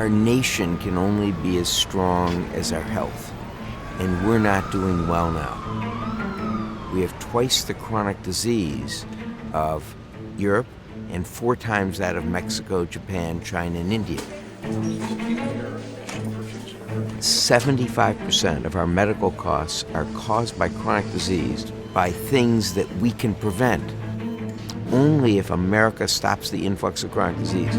Our nation can only be as strong as our health, and we're not doing well now. We have twice the chronic disease of Europe and 4 times that of Mexico, Japan, China, and India. 75% of our medical costs are caused by chronic disease by things that we can prevent. Only if America stops the influx of chronic disease.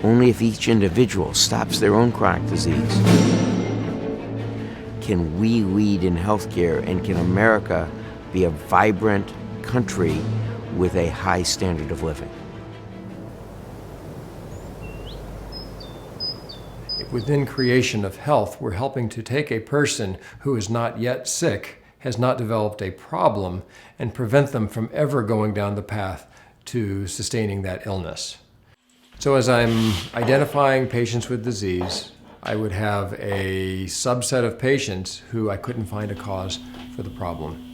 Only if each individual stops their own chronic disease can we lead in healthcare, and can America be a vibrant country with a high standard of living. Within creation of health, we're helping to take a person who is not yet sick, has not developed a problem, and prevent them from ever going down the path to sustaining that illness. So as I'm identifying patients with disease, I would have a subset of patients who I couldn't find a cause for the problem.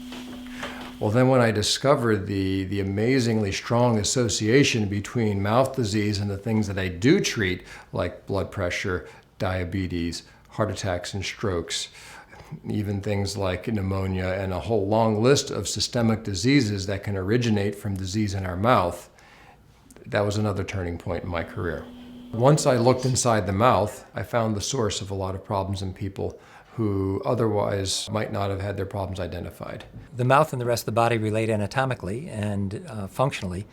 Well, then when I discovered the amazingly strong association between mouth disease and the things that I do treat, like blood pressure, diabetes, heart attacks and strokes, even things like pneumonia, and a whole long list of systemic diseases that can originate from disease in our mouth, that was another turning point in my career. Once I looked inside the mouth, I found the source of a lot of problems in people who otherwise might not have had their problems identified. The mouth and the rest of the body relate anatomically and functionally,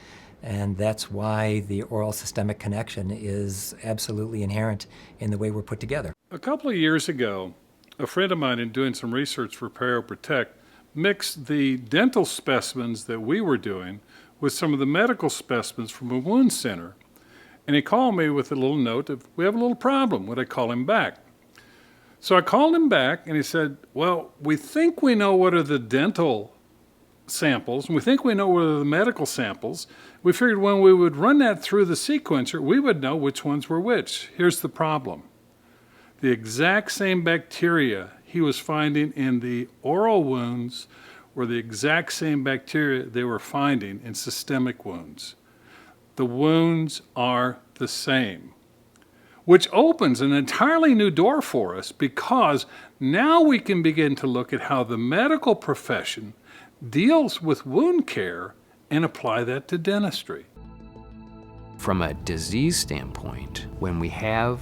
and that's why the oral systemic connection is absolutely inherent in the way we're put together. A couple of years ago, a friend of mine, in doing some research for PerioProtect, mixed the dental specimens that we were doing with some of the medical specimens from a wound center. And he called me with a little note of, we have a little problem, would I call him back? So I called him back and he said, well, we think we know what are the dental samples and we think we know what are the medical samples. We figured when we would run that through the sequencer, we would know which ones were which. Here's the problem. The exact same bacteria he was finding in the oral wounds were the exact same bacteria they were finding in systemic wounds. The wounds are the same, which opens an entirely new door for us, because now we can begin to look at how the medical profession deals with wound care and apply that to dentistry. From a disease standpoint, when we have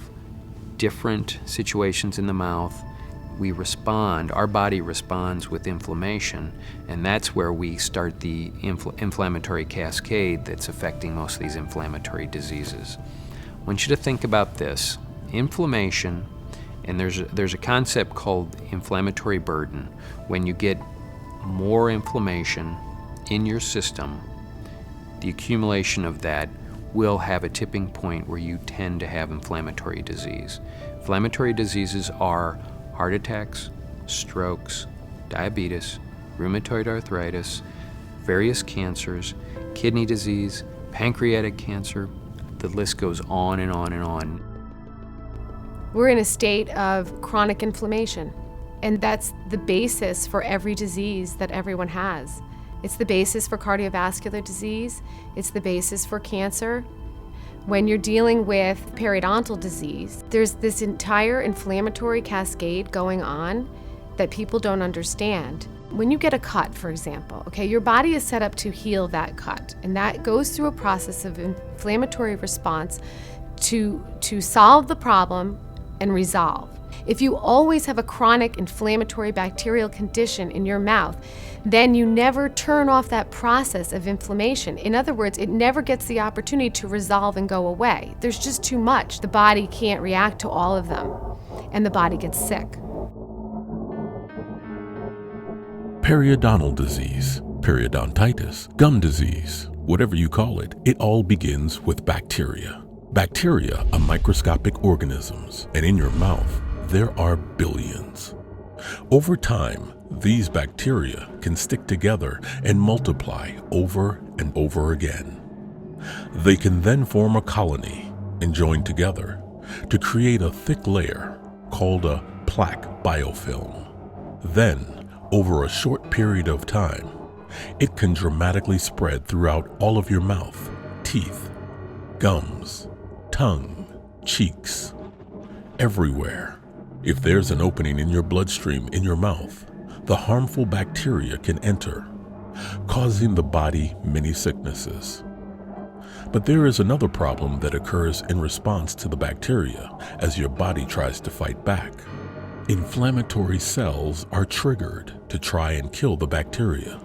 different situations in the mouth, we respond, our body responds with inflammation, and that's where we start the inflammatory cascade that's affecting most of these inflammatory diseases. I want you to think about this. Inflammation, and there's a concept called inflammatory burden. When you get more inflammation in your system, the accumulation of that will have a tipping point where you tend to have inflammatory disease. Inflammatory diseases are heart attacks, strokes, diabetes, rheumatoid arthritis, various cancers, kidney disease, pancreatic cancer. The list goes on and on and on. We're in a state of chronic inflammation, and that's the basis for every disease that everyone has. It's the basis for cardiovascular disease. It's the basis for cancer. When you're dealing with periodontal disease, there's this entire inflammatory cascade going on that people don't understand. When you get a cut, for example, okay, your body is set up to heal that cut, and that goes through a process of inflammatory response to solve the problem and resolve. If you always have a chronic inflammatory bacterial condition in your mouth, then you never turn off that process of inflammation. In other words, it never gets the opportunity to resolve and go away. There's just too much. The body can't react to all of them, and the body gets sick. Periodontal disease, periodontitis, gum disease, whatever you call it, it all begins with bacteria. Bacteria are microscopic organisms, and in your mouth, there are billions. Over time, these bacteria can stick together and multiply over and over again. They can then form a colony and join together to create a thick layer called a plaque biofilm. Then, over a short period of time, it can dramatically spread throughout all of your mouth, teeth, gums, tongue, cheeks, everywhere. If there's an opening in your bloodstream in your mouth, the harmful bacteria can enter, causing the body many sicknesses. But there is another problem that occurs in response to the bacteria as your body tries to fight back. Inflammatory cells are triggered to try and kill the bacteria.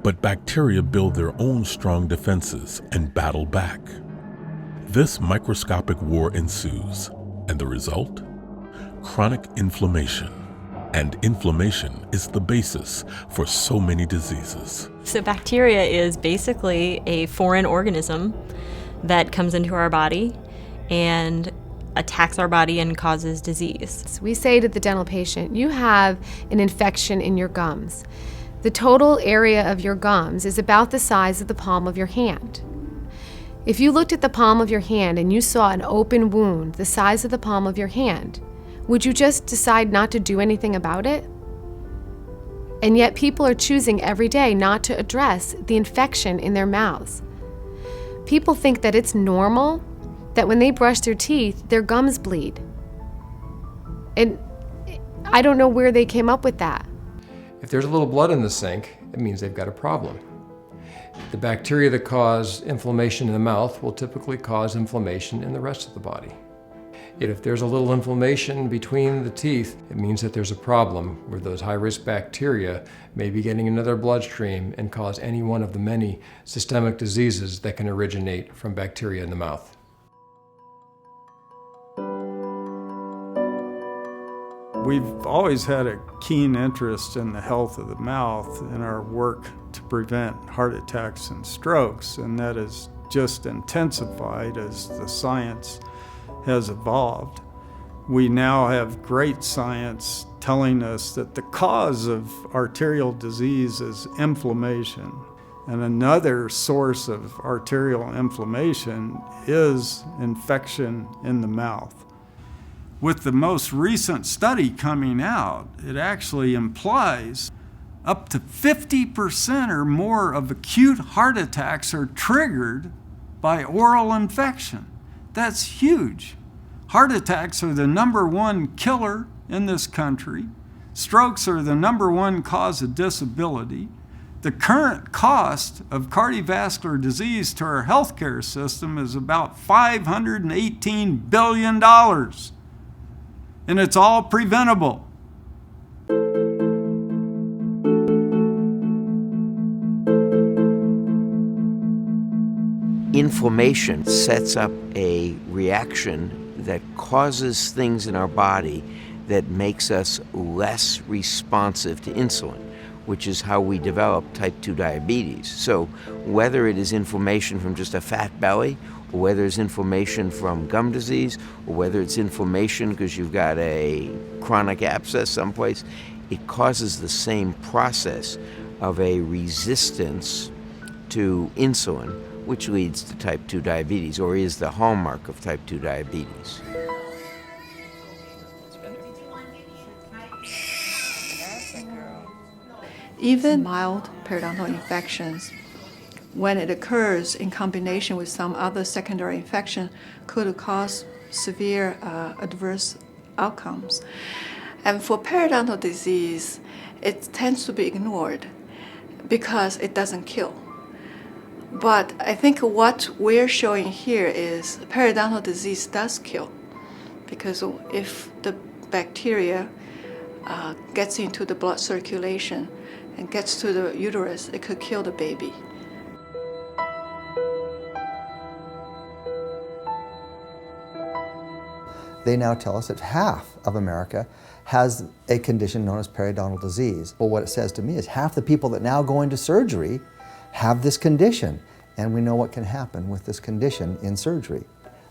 But bacteria build their own strong defenses and battle back. This microscopic war ensues, and the result? Chronic inflammation. And inflammation is the basis for so many diseases. So bacteria is basically a foreign organism that comes into our body and attacks our body and causes disease. So we say to the dental patient, you have an infection in your gums. The total area of your gums is about the size of the palm of your hand. If you looked at the palm of your hand and you saw an open wound the size of the palm of your hand, would you just decide not to do anything about it? And yet people are choosing every day not to address the infection in their mouths. People think that it's normal that when they brush their teeth, their gums bleed. And I don't know where they came up with that. If there's a little blood in the sink, it means they've got a problem. The bacteria that cause inflammation in the mouth will typically cause inflammation in the rest of the body. Yet if there's a little inflammation between the teeth, it means that there's a problem where those high-risk bacteria may be getting into their bloodstream and cause any one of the many systemic diseases that can originate from bacteria in the mouth. We've always had a keen interest in the health of the mouth in our work to prevent heart attacks and strokes, and that has just intensified as the science has evolved. We now have great science telling us that the cause of arterial disease is inflammation. And another source of arterial inflammation is infection in the mouth. With the most recent study coming out, it actually implies up to 50% or more of acute heart attacks are triggered by oral infection. That's huge. Heart attacks are the #1 killer in this country. Strokes are the #1 cause of disability. The current cost of cardiovascular disease to our healthcare system is about $518 billion. And it's all preventable. Inflammation sets up a reaction that causes things in our body that makes us less responsive to insulin, which is how we develop type 2 diabetes. So whether it is inflammation from just a fat belly, or whether it's inflammation from gum disease, or whether it's inflammation because you've got a chronic abscess someplace, it causes the same process of a resistance to insulin, which leads to type 2 diabetes, or is the hallmark of type 2 diabetes. Even mild periodontal infections, when it occurs in combination with some other secondary infection, could cause severe adverse outcomes. And for periodontal disease, it tends to be ignored because it doesn't kill. But I think what we're showing here is periodontal disease does kill, because if the bacteria gets into the blood circulation and gets to the uterus, it could kill the baby. They now tell us that half of America has a condition known as periodontal disease. Well, what it says to me is half the people that now go into surgery have this condition, and we know what can happen with this condition in surgery.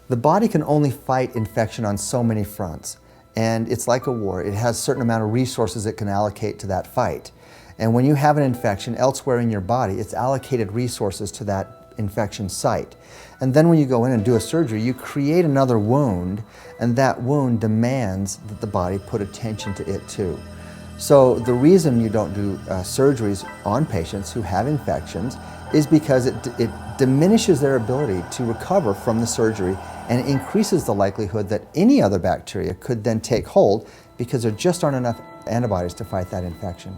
The body can only fight infection on so many fronts, and it's like a war. It has a certain amount of resources it can allocate to that fight. And when you have an infection elsewhere in your body, it's allocated resources to that infection site. And then when you go in and do a surgery, you create another wound, and that wound demands that the body put attention to it too. So the reason you don't do surgeries on patients who have infections is because it diminishes their ability to recover from the surgery and increases the likelihood that any other bacteria could then take hold because there just aren't enough antibodies to fight that infection.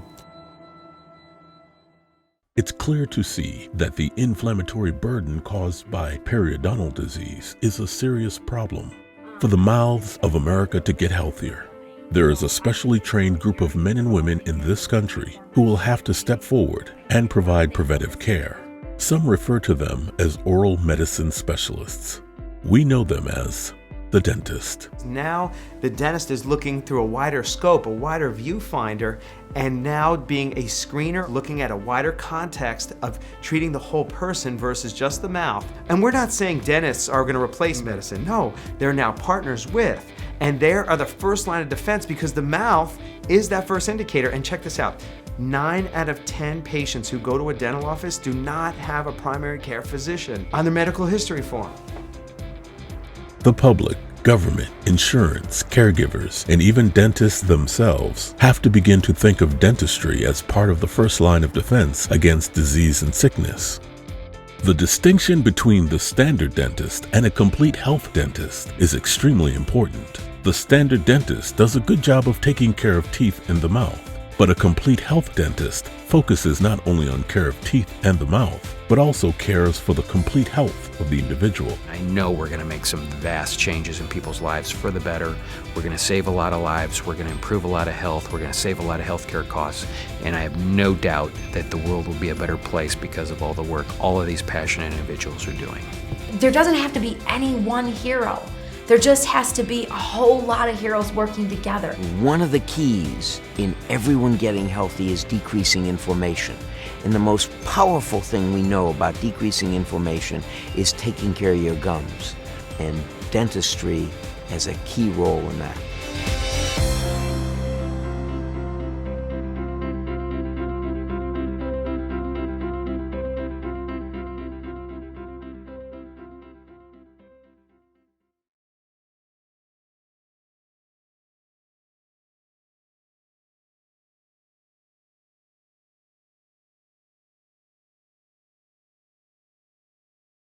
It's clear to see that the inflammatory burden caused by periodontal disease is a serious problem. For the mouths of America to get healthier, there is a specially trained group of men and women in this country who will have to step forward and provide preventive care. Some refer to them as oral medicine specialists. We know them as the dentist. Now the dentist is looking through a wider scope, a wider viewfinder, and now being a screener, looking at a wider context of treating the whole person versus just the mouth. And we're not saying dentists are going to replace medicine. No, they're now partners with. And they are the first line of defense because the mouth is that first indicator. And check this out. 9 out of 10 patients who go to a dental office do not have a primary care physician on their medical history form. The public, government, insurance, caregivers, and even dentists themselves have to begin to think of dentistry as part of the first line of defense against disease and sickness. The distinction between the standard dentist and a complete health dentist is extremely important. The standard dentist does a good job of taking care of teeth and the mouth, but a complete health dentist focuses not only on care of teeth and the mouth, but also cares for the complete health of the individual. I know we're going to make some vast changes in people's lives for the better. We're going to save a lot of lives. We're going to improve a lot of health. We're going to save a lot of healthcare costs. And I have no doubt that the world will be a better place because of all the work all of these passionate individuals are doing. There doesn't have to be any one hero. There just has to be a whole lot of heroes working together. One of the keys in everyone getting healthy is decreasing inflammation. And the most powerful thing we know about decreasing inflammation is taking care of your gums. And dentistry has a key role in that.